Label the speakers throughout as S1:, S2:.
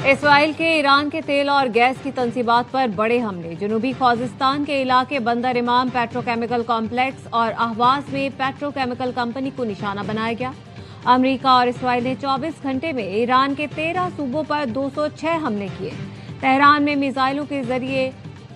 S1: Israel के Iran के तेल और गैस की तंसीबात पर बड़े हमले। जनूबी खुज़िस्तान के इलाके बंदर इमाम पेट्रोकेमिकल कॉम्प्लेक्स और अहवाज में पेट्रोकेमिकल कंपनी को निशाना बनाया गया। अमेरिका और इसराइल ने 24 घंटे में ईरान के 13 सूबों पर 206 हमले किए। तेहरान में मिसाइलों के जरिए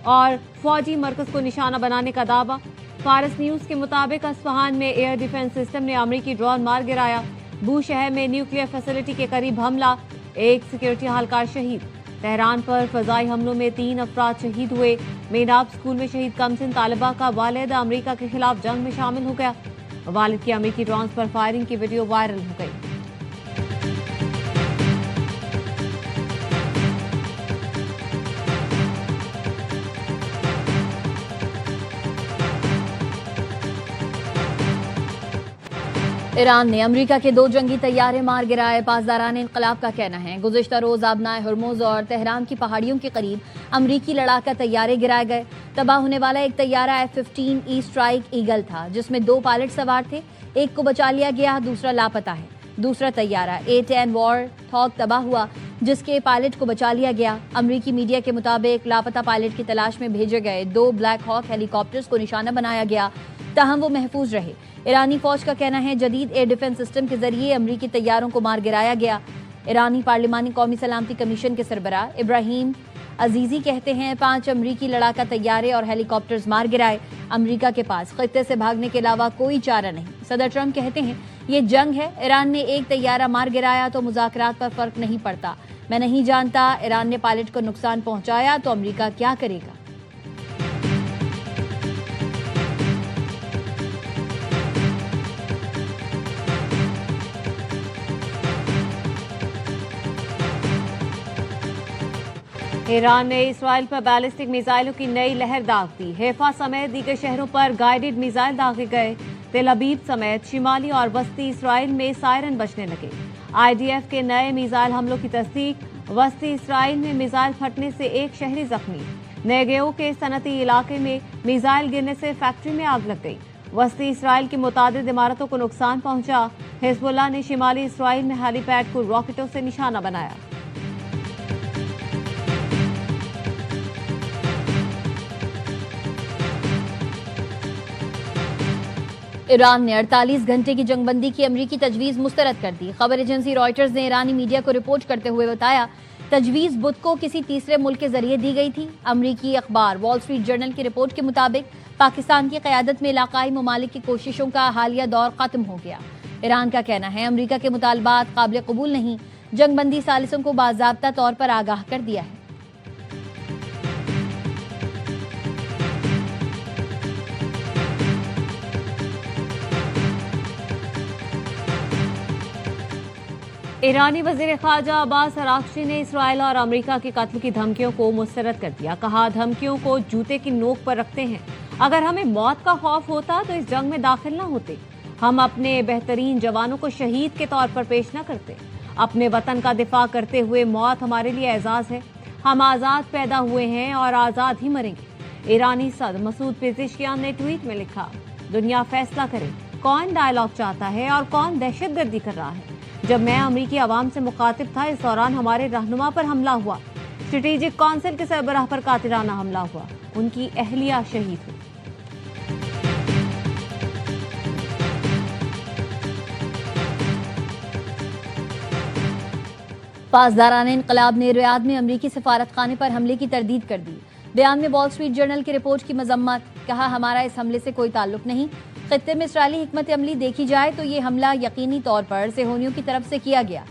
S1: और फौजी मरकज को निशाना बनाने का दावा। फारस न्यूज के मुताबिक अस्फहान में एयर डिफेंस सिस्टम ने अमेरिकी ड्रोन मार गिराया। बू शहर में न्यूक्लियर फैसिलिटी के करीब हमला, एक सिक्योरिटी एहलकार शहीद। तेहरान पर फजाई हमलों में 3 अफराद शहीद हुए। मेनाब स्कूल में शहीद कमसिन तालिबा का वालिद अमेरिका के खिलाफ जंग में शामिल हो गया। वालिद की अमेरिकी ड्रोन्स पर फायरिंग की वीडियो वायरल हो गई।
S2: ईरान ने अमेरिका के 2 जंगी तैयारे मार गिराए। पासदारान इनकलाब का कहना है गुज़िश्ता रोज आबनाए हुर्मुज़ और तेहरान की पहाड़ियों के करीब अमेरिकी लड़ाका तैयारे गिराए गए। तबाह होने वाला एक तैयारा F-15 ई स्ट्राइक ईगल था, जिसमें 2 पायलट सवार थे। एक को बचा लिया गया, दूसरा लापता है। दूसरा तैयारा A-10 वॉर थॉग तबाह हुआ, जिसके पायलट को बचा लिया गया। अमेरिकी मीडिया के मुताबिक लापता पायलट की तलाश में भेजे गए 2 ब्लैक हॉक हेलीकॉप्टर्स को निशाना बनाया गया, ताहम वो महफूज रहे। ईरानी फौज का कहना है जदीद एयर डिफेंस सिस्टम के जरिए अमरीकी तैयारों को मार गिराया गया। ईरानी पार्लिमानी कौमी सलामती कमीशन के सरबराह इब्राहिम अजीजी कहते हैं 5 अमरीकी लड़ाका तैयारे और हेलीकॉप्टर्स मार गिराए। अमरीका के पास खित्ते से भागने के अलावा कोई चारा नहीं। सदर ट्रंप कहते हैं ये जंग है, ईरान ने एक तैयारा मार गिराया तो मुज़ाकरात पर फर्क नहीं पड़ता। मैं नहीं जानता ईरान ने पायलट को नुकसान पहुंचाया तो अमरीका क्या करेगा।
S1: ईरान ने इसराइल पर बैलिस्टिक मिसाइलों की नई लहर दाग दी। हैफा समेत दीगर शहरों पर गाइडेड मिसाइल दागे गए। तेल अबीब समेत शिमाली और वस्ती इसराइल में सायरन बजने लगे। IDF के नए मिसाइल हमलों की तस्दीक। वस्ती इसराइल में मिसाइल फटने से एक शहरी जख्मी। नेगेओ के सनती इलाके में मिसाइल गिरने से फैक्ट्री में आग लग गई। वस्ती इसराइल की मुतादिद इमारतों को नुकसान पहुंचा। हिजबुल्लाह ने शिमाली इसराइल में हेलीपैड को रॉकेटों से निशाना बनाया।
S2: ईरान ने 48 घंटे की जंगबंदी की अमरीकी तजवीज़ मुस्तरद कर दी। खबर एजेंसी रॉयटर्स ने ईरानी मीडिया को रिपोर्ट करते हुए बताया तजवीज़ बुध को किसी तीसरे मुल्क के जरिए दी गई थी। अमरीकी अखबार वॉल स्ट्रीट जर्नल की रिपोर्ट के मुताबिक पाकिस्तान की क़यादत में इलाकाई ममालिक की कोशिशों का हालिया दौर खत्म हो गया। ईरान का कहना है अमरीका के मुतालबात काबिल कबूल नहीं। जंगबंदी सालिसों को बाज़ाब्ता तौर पर आगाह कर दिया है।
S1: ईरानी वज़ीर ख़ारजा अब्बास अराग़ची ने इसराइल और अमेरिका की कत्ल की धमकियों को मुस्तरद कर दिया। कहा धमकियों को जूते की नोक पर रखते हैं। अगर हमें मौत का खौफ होता तो इस जंग में दाखिल न होते। हम अपने बेहतरीन जवानों को शहीद के तौर पर पेश न करते। अपने वतन का दिफा करते हुए मौत हमारे लिए एजाज़ है। हम आज़ाद पैदा हुए हैं और आज़ाद ही मरेंगे। ईरानी सदर मसूद पेज़ेश्कियान ने ट्वीट में लिखा, दुनिया फैसला करे कौन डायलॉग चाहता है और कौन दहशतगर्दी कर रहा है। जब मैं अमरीकी अवाम से मुखातिब था, इस दौरान हमारे रहनुमा पर हमला हुआ। स्ट्रेटेजिक काउंसिल के सरबराह पर कातिलाना हमला हुआ। उनकी अहलिया शहीद हुई।
S2: पासदारान इनकलाब ने रियाद में अमरीकी सफारत खाने पर हमले की तरदीद कर दी। बयान में वॉल स्ट्रीट जर्नल की रिपोर्ट की मजम्मत। कहा हमारा इस हमले से कोई ताल्लुक नहीं। खित्ते में इसराइली हिकमत अमली देखी जाए तो ये हमला यकीनी तौर पर सेहोनियों की तरफ से किया गया।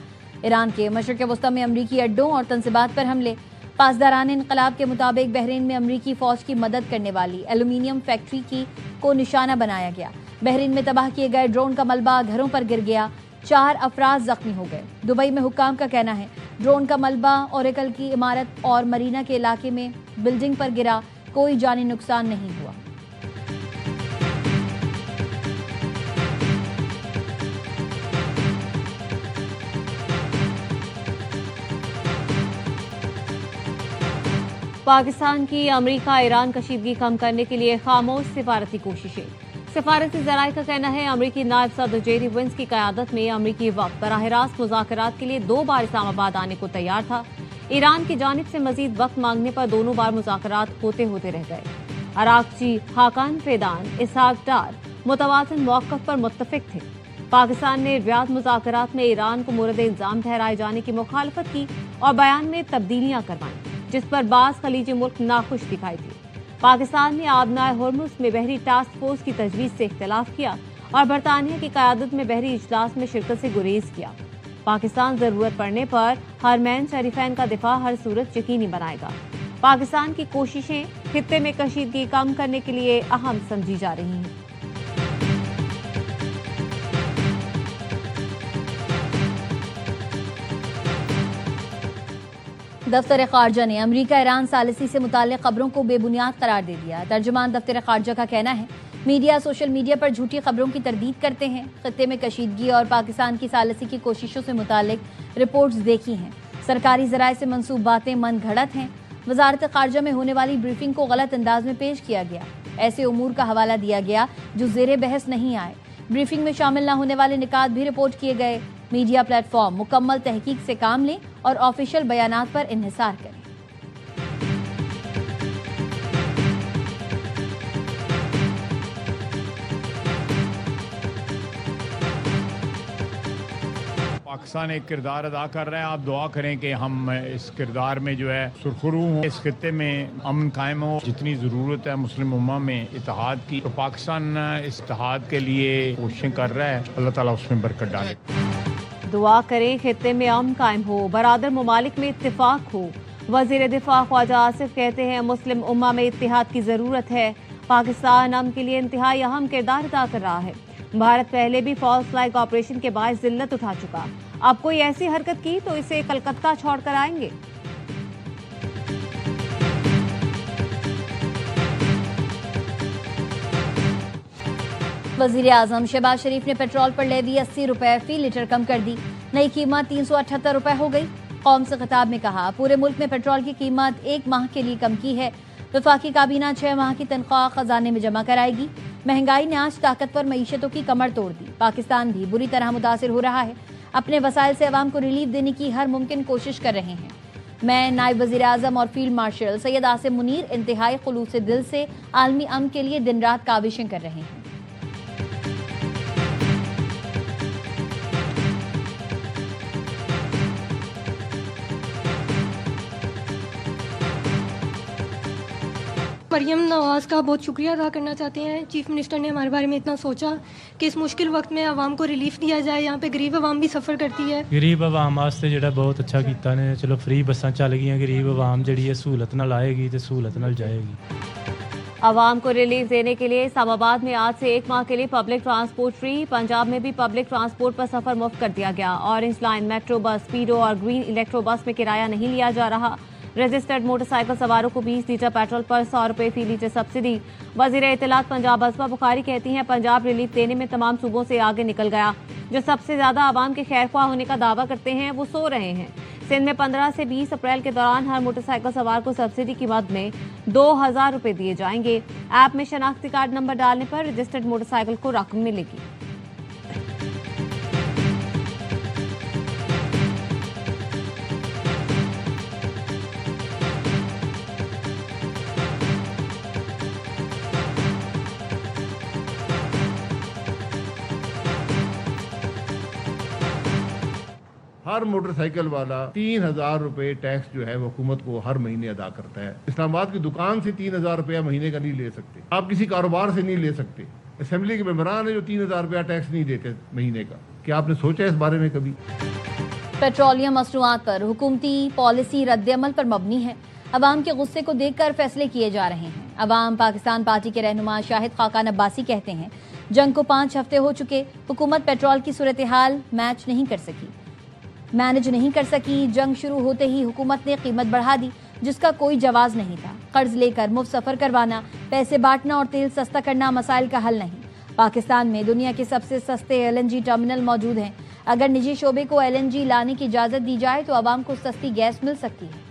S2: ईरान के मशरिक़ वस्ता में अमरीकी अड्डों और तंसीबात पर हमले। पासदारान इनकलाब के मुताबिक बहरीन में अमरीकी फौज की मदद करने वाली एल्यूमीनियम फैक्ट्री को निशाना बनाया गया। बहरीन में तबाह किए गए ड्रोन का मलबा घरों पर गिर गया। 4 अफराद जख्मी हो गए। दुबई में हुक्काम का कहना है ड्रोन का मलबा ओरेकल की इमारत और मरीना के इलाके में बिल्डिंग पर गिरा। कोई जानी नुकसान नहीं हुआ।
S1: पाकिस्तान की अमेरिका ईरान कशीदगी कम करने के लिए खामोश सिफारती कोशिशें। सिफारती ज़राए का कहना है अमरीकी नायब सदर जेरी वेंस की क़यादत में अमरीकी वक्त बराह रास्त मुज़ाकरात के लिए 2 बार इस्लामाबाद आने को तैयार था। ईरान की जानिब से मजीद वक्त मांगने पर दोनों बार मुज़ाकरात होते होते रह गए। अरागची, हाकान फेदान, इसहाक डार मुतवाज़िन मौक़िफ़ पर मुत्तफ़िक थे। पाकिस्तान ने रियाद मुज़ाकरात में ईरान को मोरद इल्ज़ाम ठहराए जाने की मुखालफत की और बयान में तब्दीलियां करवाईं, जिस पर बाज़ खलीजी मुल्क नाखुश दिखाई दिए। पाकिस्तान ने आबनाए हुर्मुज़ में बहरी टास्क फोर्स की तजवीज़ से इख्तिलाफ किया और बरतानिया की क़यादत में बहरी इजलास में शिरकत से गुरेज किया। पाकिस्तान ज़रूरत पड़ने पर हरमैन शरीफैन का दिफा हर सूरत यकीनी बनाएगा। पाकिस्तान की कोशिशें खित्ते में कशीदगी कम करने के लिए अहम समझी जा रही हैं।
S2: दफ्तर खारजा ने अमरीका ईरान सालिसी से मुताल्लिक़ खबरों को बेबुनियाद करार दे दिया। तर्जुमान दफ्तर खारजा का कहना है, मीडिया सोशल मीडिया पर झूठी खबरों की तरदीद करते हैं। खत्ते में कशीदगी और पाकिस्तान की सालिसी की कोशिशों से मुताल्लिक़ रिपोर्ट्स देखी हैं। सरकारी ज़राए से मंसूब बातें मन घड़त हैं। वजारत खारजा में होने वाली ब्रीफिंग को गलत अंदाज में पेश किया गया। ऐसे उमूर का हवाला दिया गया जो ज़ेरे बहस नहीं आए। ब्रीफिंग में शामिल न होने वाले निकात भी रिपोर्ट किए गए। मीडिया प्लेटफॉर्म मुकम्मल तहकीक से काम लें और ऑफिशियल बयानात पर इन्हिसार करें।
S3: पाकिस्तान एक किरदार अदा कर रहा है। आप दुआ करें कि हम इस किरदार में जो है सुरखरू हों, इस खित्ते में अमन कायम हो। जितनी ज़रूरत है मुस्लिम उम्मा में इत्तेहाद की, तो पाकिस्तान इस इत्तेहाद के लिए कोशिशें कर रहा है। अल्लाह ताला उसमें बरकत डाले।
S1: दुआ करें खित्ते में अमन कायम हो, बरादर ममालिक में इत्तेफाक हो। वज़ीर दिफा ख्वाजा आसिफ कहते हैं, मुस्लिम उम्मा में इत्तेहाद की ज़रूरत है। पाकिस्तान अमन के लिए इंतहाई अहम किरदार अदा कर रहा है। भारत पहले भी फॉल्स फ्लैग ऑपरेशन के बायस जिल्लत उठा चुका। अब कोई ऐसी हरकत की तो इसे कलकत्ता छोड़कर आएंगे।
S2: वज़ीर आज़म शहबाज शरीफ ने पेट्रोल पर लेवी 80 रुपए फी लीटर कम कर दी। नई कीमत 378 रुपए हो गई। कौम से खिताब में कहा, पूरे मुल्क में पेट्रोल की कीमत 1 माह के लिए कम की है। वफाकी काबीना 6 माह की तनख्वाह खजाने में जमा कराएगी। महंगाई ने आज ताकतवर मईशतों की कमर तोड़ दी। पाकिस्तान भी बुरी तरह मुतासिर हो रहा है। अपने वसाइल से अवाम को रिलीफ देने की हर मुमकिन कोशिश कर रहे हैं। मैं नायब वज़ीर आज़म और फील्ड मार्शल सैयद आसिम मुनीर इंतहाई खुलूस दिल से आलमी अमन के लिए दिन रात काविशें कर रहे हैं।
S4: मरियम नवाज़ का बहुत शुक्रिया अदा करना चाहते हैं। चीफ मिनिस्टर ने हमारे बारे में इतना सोचा कि इस मुश्किल वक्त में आवाम को रिलीफ दिया जाए। यहाँ पे गरीब आवाम भी सफ़र करती है।
S5: गरीब आवाम वास्ते जो बहुत अच्छा किया ने। चलो फ्री बसा चल गई, गरीब आवाम जी सहूलत नाल आएगी तो सहूलत नाल जाएगी।
S1: आवाम को रिलीफ देने के लिए इस्लामाबाद में आज से 1 माह के लिए पब्लिक ट्रांसपोर्ट फ्री। पंजाब में भी पब्लिक ट्रांसपोर्ट पर सफर मुफ्त कर दिया गया। ऑरेंज लाइन, मेट्रो बस, स्पीडो और ग्रीन इलेक्ट्रो बस में किराया नहीं लिया जा रहा। रजिस्टर्ड मोटरसाइकिल सवारों को 20 लीटर पेट्रोल पर 100 रुपए फी लीटर सब्सिडी। वजीर इत्तलात पंजाब असमा बुखारी कहती हैं, पंजाब रिलीफ देने में तमाम सूबों से आगे निकल गया। जो सबसे ज्यादा आवाम के खैरख्वाह होने का दावा करते हैं वो सो रहे हैं। सिंध में 15 से 20 अप्रैल के दौरान हर मोटरसाइकिल सवार को सब्सिडी की मद में 2000 रुपए दिए जाएंगे। ऐप में शनाख्ती कार्ड नंबर डालने पर रजिस्टर्ड मोटरसाइकिल को रकम मिलेगी।
S6: हर मोटरसाइकिल वाला 3000 रुपए टैक्स जो है वो हुकूमत को हर महीने अदा करता है। इस्लामाबाद की दुकान से 3000 रुपया महीने का नहीं ले सकते। आप किसी कारोबार से नहीं ले सकते। असेंबली के मेंबरान है जो 3000 रुपया टैक्स नहीं देते महीने का। क्या आपने सोचा इस बारे में कभी?
S2: पेट्रोलियम मसनूआत पर हुकूमती पॉलिसी रद्द-ए-अमल पर मबनी है। अवाम के गुस्से को देखकर फैसले किए जा रहे हैं। अवाम पाकिस्तान पार्टी के रहनुमा शाहिद खाकान अब्बासी कहते हैं, जंग को 5 हफ्ते हो चुके, हुकूमत पेट्रोल की सूरत हाल मैनेज नहीं कर सकी। जंग शुरू होते ही हुकूमत ने कीमत बढ़ा दी, जिसका कोई जवाज नहीं था। कर्ज लेकर मुफ्त सफर करवाना, पैसे बांटना और तेल सस्ता करना मसाइल का हल नहीं। पाकिस्तान में दुनिया के सबसे सस्ते LNG टर्मिनल मौजूद हैं। अगर निजी शोबे को LNG लाने की इजाजत दी जाए तो आवाम को सस्ती गैस मिल सकती है।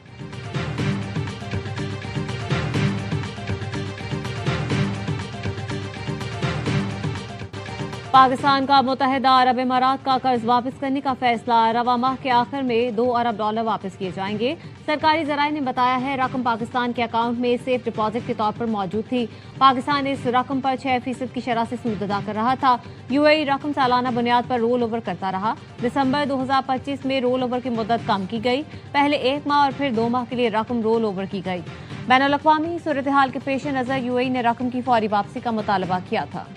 S1: पाकिस्तान का मुत्तहिदा अरब इमारात का कर्ज वापस करने का फैसला। रवा माह के आखिर में $2 अरब वापस किए जाएंगे। सरकारी जराये ने बताया है रकम पाकिस्तान के अकाउंट में सेफ डिपॉजिट के तौर पर मौजूद थी। पाकिस्तान इस रकम पर 6% की शरह से सूद अदा कर रहा था। यूएई रकम सालाना बुनियाद पर रोल ओवर करता रहा। दिसंबर 2025 में रोल ओवर की मुद्दत कम की गई। पहले 1 माह और फिर 2 माह के लिए रकम रोल ओवर की गई। बैनुल-अक़वामी सूरत हाल के पेश नजर यूएई ने रकम की फौरी वापसी का मुतालबा किया था।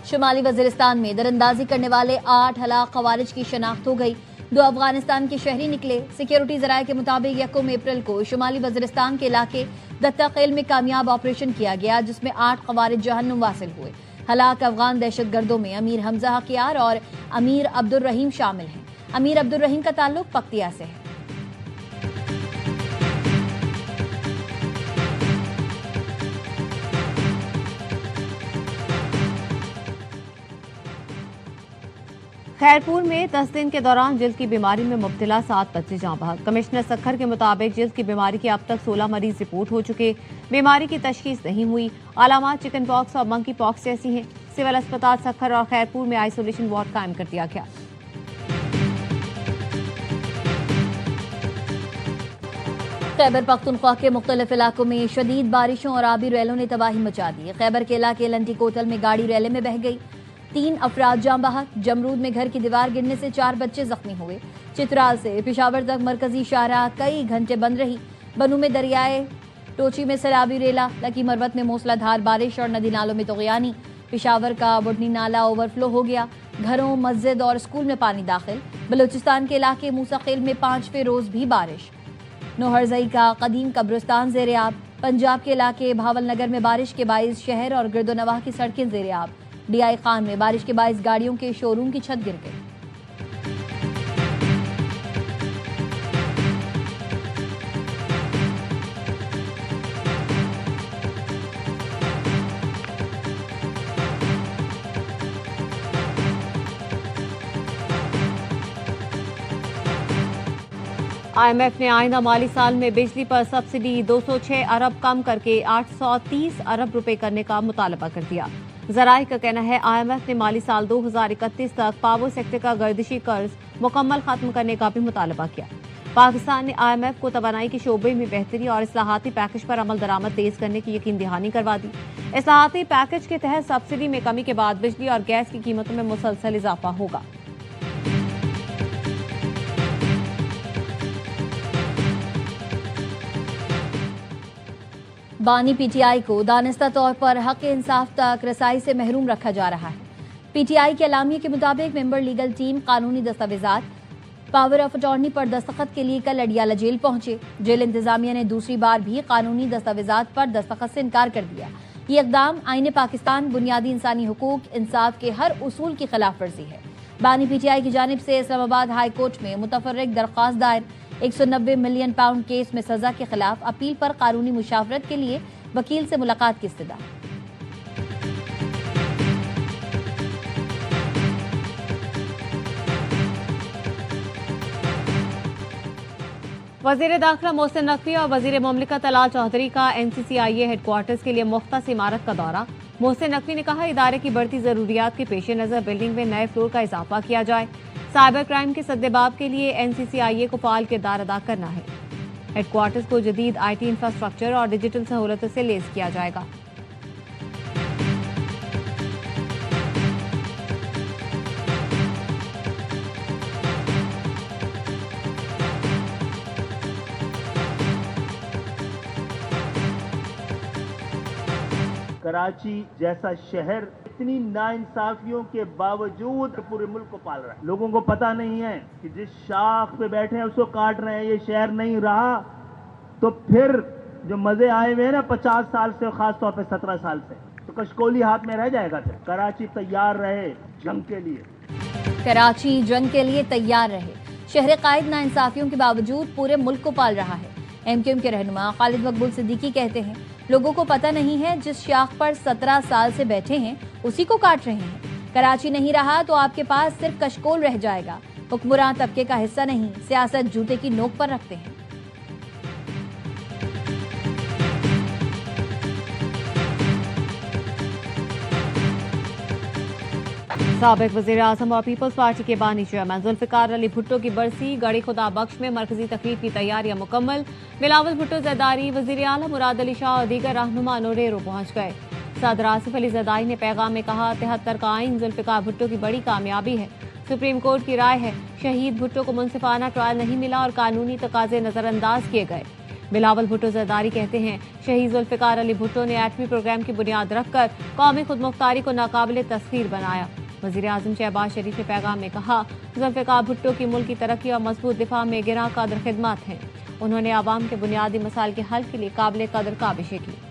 S2: शुमाली वजीरिस्तान में दरअंदाजी करने वाले 8 हलाक खवारिज की शनाख्त हो गई। 2 अफगानिस्तान के शहरी निकले। सिक्योरिटी जराये के मुताबिक 1 अप्रैल को शुमाली वजीरिस्तान के इलाके दत्ताखेल में कामयाब ऑपरेशन किया गया, जिसमें 8 खवारिज जहन्नुम वासिल हुए। हलाक अफगान दहशतगर्दों में अमीर हमजा हकियार और अमीर अब्दुल रहीम शामिल हैं। अमीर अब्दुल रहीम का ताल्लुक पख्तिया से है।
S1: खैरपुर में 10 दिन के दौरान जिल्द की बीमारी में मुब्तला 7 बच्चे जाँ बहक। कमिश्नर सखर के मुताबिक जिल्द की बीमारी के अब तक 16 मरीज रिपोर्ट हो चुके। बीमारी की तशखीस नहीं हुई। अलामात चिकन पॉक्स और मंकी पॉक्स जैसी हैं। सिविल अस्पताल सखर और खैरपुर में आइसोलेशन वार्ड कायम कर दिया गया।
S2: खैबर पख्तूनख्वा के मुख्तलिफ इलाकों में शदीद बारिशों और आबी रैलों ने तबाही मचा दी। खैबर के इलाके लंटी कोतल में गाड़ी रैले में बह गई। 3 अफराद जाँ बहक। जमरूद में घर की दीवार गिरने से 4 बच्चे जख्मी हुए। चित्राल से पेशावर तक मरकजी शाहराह कई घंटे बंद रही। बनू में दरियाए टोची में सैलाबी रेला। लकी मरवत में मूसलाधार बारिश और नदी नालों में तुग़यानी। पेशावर का बुढ़नी नाला ओवरफ्लो हो गया। घरों, मस्जिद और स्कूल में पानी दाखिल। बलूचिस्तान के इलाके मूसाखेल में 5वें रोज भी बारिश। नोहरजई का कदीम कब्रिस्तान ज़ेर-ए-आब। पंजाब के इलाके भावल नगर में बारिश के बाइस शहर और गिरदोनवाह की सड़कें ज़ेर-ए-आब। डीआई खान में बारिश के बाइस गाड़ियों के शोरूम की छत गिर गई।
S1: IMF ने आइंदा माली साल में बिजली पर सब्सिडी 206 अरब कम करके 830 अरब रुपए करने का मुतालबा कर दिया। जराये का कहना है IMF ने माली साल 2031 तक पावर सेक्टर का गर्दिशी कर्ज मुकम्मल खत्म करने का भी मुतालबा किया। पाकिस्तान ने IMF को तवानाई के शोबे में बेहतरी और इस्लाहाती पैकेज पर अमल दरामद तेज करने की यकीन दहानी करवा दी। इस्लाहाती पैकेज के तहत सब्सिडी में कमी के बाद बिजली और गैस की कीमतों में मुसलसल इजाफा होगा।
S2: बानी पीटीआई को दानिस्ता तौर पर हक इंसाफ तक रसाई से महरूम रखा जा रहा है। पीटीआई के एलामिया के मुताबिक मेंबर लीगल टीम कानूनी दस्तावेजात पावर ऑफ अटॉर्नी पर दस्तखत के लिए कल अडियाला जेल पहुंचे। जेल इंतजामिया ने दूसरी बार भी कानूनी दस्तावेजात पर दस्तखत से इनकार कर दिया। ये इकदाम आईन पाकिस्तान, बुनियादी इंसानी हुकूक, इंसाफ के हर उसूल की खिलाफ वर्जी है। बानी पीटीआई की जानिब से इस्लामाबाद हाई कोर्ट में मुतफर्रिक दरख्वास्त दायर। 190 मिलियन पाउंड केस में सजा के खिलाफ अपील पर कानूनी मुशावरत के लिए वकील से मुलाकात की इस्तदा।
S1: वजीर दाखिला मोहसिन नकवी और वजीर मुमलिकत अलाल चौधरी का NCCIA हेडक्वार्टर्स के लिए मुख्तस इमारत का दौरा। मोहसिन नकवी ने कहा इदारे की बढ़ती जरूरियात के पेश नजर बिल्डिंग में नए फ्लोर का इजाफा किया जाए। साइबर क्राइम के सद्देबाब के लिए NCCIA को फाल किरदार अदा करना है। हेडक्वार्टर्स को जदीद IT इंफ्रास्ट्रक्चर और डिजिटल सहूलतों से लेस किया जाएगा।
S7: कराची जैसा शहर इतनी नाइंसाफियों के बावजूद पूरे मुल्क को पाल रहा है। लोगों को पता नहीं है कि जिस शाख पे बैठे हैं उसको काट रहे हैं। ये शहर नहीं रहा तो फिर जो मजे आए हुए हैं ना 50 साल से, खासतौर पे 17 साल से, तो कशकोली हाथ में रह जाएगा। फिर कराची तैयार रहे जंग के लिए।
S2: कराची जंग के लिए तैयार रहे। शहर कायद नाइंसाफियों के बावजूद पूरे मुल्क को पाल रहा है। MQM के रहनुमा खालिद मकबूल सिद्दीकी कहते हैं लोगों को पता नहीं है जिस शाख पर 17 साल से बैठे हैं उसी को काट रहे हैं। कराची नहीं रहा तो आपके पास सिर्फ कशकोल रह जाएगा। हुक्मरान तबके का हिस्सा नहीं, सियासत जूते की नोक पर रखते हैं।
S1: साबिक वज़ीर आज़म और पीपल्स पार्टी के बानी चेयरमैन जुल्फ़िकार अली भुट्टो की बरसी गड़ी खुदा बख्श में मरकजी तकरीब की तैयारियां मुकम्मल। बिलावल भुट्टो ज़रदारी, वज़ीर आला मुराद अली शाह और दीगर रहनुमा नोरेरो पहुंच गए। सदर आसिफ अली ज़रदारी ने पैगाम में कहा, 73 का आइन जुल्फ़िकार भुट्टो की बड़ी कामयाबी है। सुप्रीम कोर्ट की राय है, शहीद भुट्टो को मुनसिफाना ट्रायल नहीं मिला और कानूनी तकाजे नजरअंदाज किए गए। बिलावल भुट्टो ज़रदारी कहते हैं, शहीद जुल्फ़िकार अली भुट्टो ने एटमी प्रोग्राम की बुनियाद रखकर कौमी खुदमुख्तारी को नाकाबिले तस्खीर बनाया। वज़ीर आज़म शहबाज शरीफ ने पैगाम में कहा, जुल्फ़िकार भुट्टो की मुल्क की तरक्की और मजबूत दिफा में गिरा कदर खिदमत हैं। उन्होंने आवाम के बुनियादी मसाइल के हल के लिए काबिल कदर काबिशें की।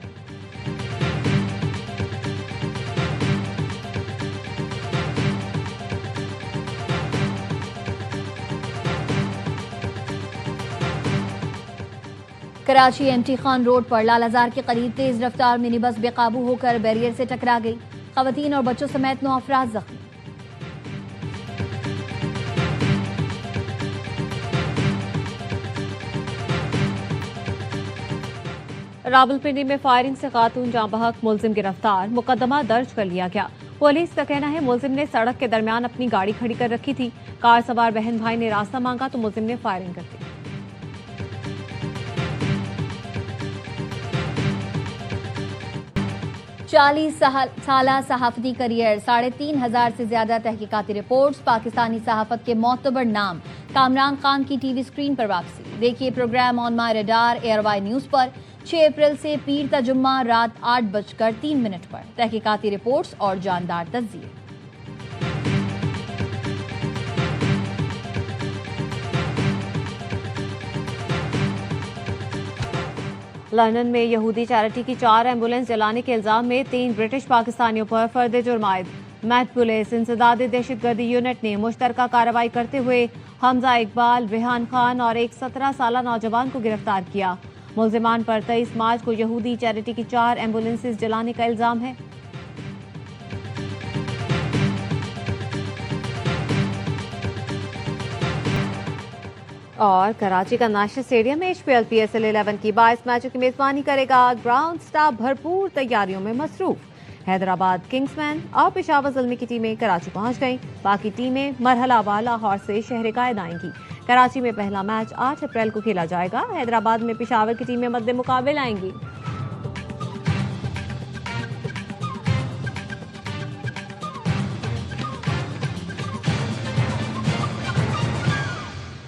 S2: कराची एमटी खान रोड पर लालाजार के करीब तेज रफ्तार मिनी बस बेकाबू होकर बैरियर से टकरा गई। खवातीन और बच्चों समेत 9 अफराद जख्मी।
S1: रावलपिंडी में फायरिंग से खातून जाँ बहक मुलजिम गिरफ्तार, मुकदमा दर्ज कर लिया गया। पुलिस का कहना है, मुलजिम ने सड़क के दरमियान अपनी गाड़ी खड़ी कर रखी थी। कार सवार बहन भाई ने रास्ता मांगा तो मुलजिम ने फायरिंग कर दी।
S2: 40 साला सहाफती करियर, 3500 से ज्यादा तहकीकाती रिपोर्ट्स, पाकिस्तानी सहाफत के मोतबर नाम कामरान खान की टीवी स्क्रीन पर वापसी। देखिए प्रोग्राम ऑन माई रडार एयरवाई न्यूज पर 6 अप्रैल से पीर ता जुम्मा रात 8:03 पर। तहकीकाती रिपोर्ट्स और जानदार तज्जिए।
S1: लंदन में यहूदी चैरिटी की 4 एम्बुलेंस जलाने के इल्जाम में 3 ब्रिटिश पाकिस्तानियों पर फर्द जुर्म आयद। मैट पुलिस इंसदादी दहशतगर्दी यूनिट ने मुश्तरका कार्रवाई करते हुए हमजा इकबाल, रेहान खान और एक 17 साला नौजवान को गिरफ्तार किया। मुल्जिमान पर 23 मार्च को यहूदी चैरिटी की 4 एम्बुलेंसेज जलाने का इल्जाम है। और कराची का नेशनल स्टेडियम में HPL PSL 11 की 22 मैचों की मेजबानी करेगा। ग्राउंड स्टाफ भरपूर तैयारियों में मसरूफ। हैदराबाद किंग्समैन और पेशावर ज़ल्मी की टीमें कराची पहुंच गईं। बाकी टीमें मरहला लाहौर से शहर कायद आएंगी। कराची में पहला मैच 8 अप्रैल को खेला जाएगा। हैदराबाद में पेशावर की टीमें मद्दे मुकाबले आएंगी।